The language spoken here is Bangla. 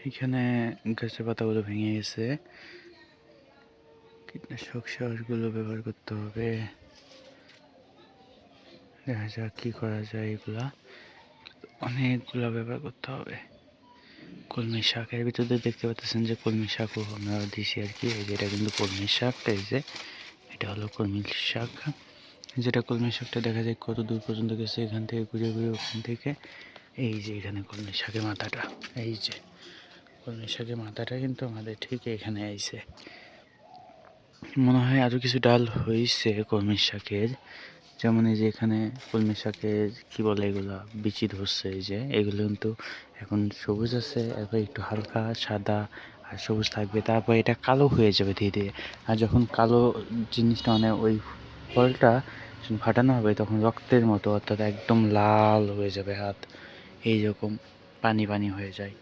এখানে গাছের পাতাগুলো ভেঙে গেছে, কীটনাশক সারগুলো ব্যবহার করতে হবে। দেখা যাক কি করা যায়। এগুলা অনেকগুলো ব্যবহার করতে হবে। কলমি শাক, এর ভিতরে দেখতে পাচ্ছেন যে কলমি শাকও আমরা দিছি আর কি। এই যে এটা কিন্তু কলমি শাক, এই যে এটা হলো কলমি শাক। যেটা কলমি শাকটা দেখা যায় কত দূর পর্যন্ত গেছে, এখান থেকে ঘুরে ঘুরে ওখান থেকে। এই যে এখানে কলমি শাকের মাথাটা, এই যে কলমি শাকের মাথাটা কিন্তু আমাদের ঠিক এখানে আইছে। মনে হয় আরও কিছু ডাল হয়েছে কলমি শাকের, যেমন এই যে এখানে কলমি শাকের কী বলে এগুলা বিচি ধরছে। এই যে এগুলো কিন্তু এখন সবুজ আছে, এরপর একটু হালকা সাদা আর সবুজ থাকবে, তারপর এটা কালো হয়ে যাবে ধীরে ধীরে। আর যখন কালো জিনিসটা মানে ওই ফলটা যখন ফাটানো হবে তখন রক্তের মতো, অর্থাৎ একদম লাল হয়ে যাবে হাত, এইরকম পানি পানি হয়ে যায়।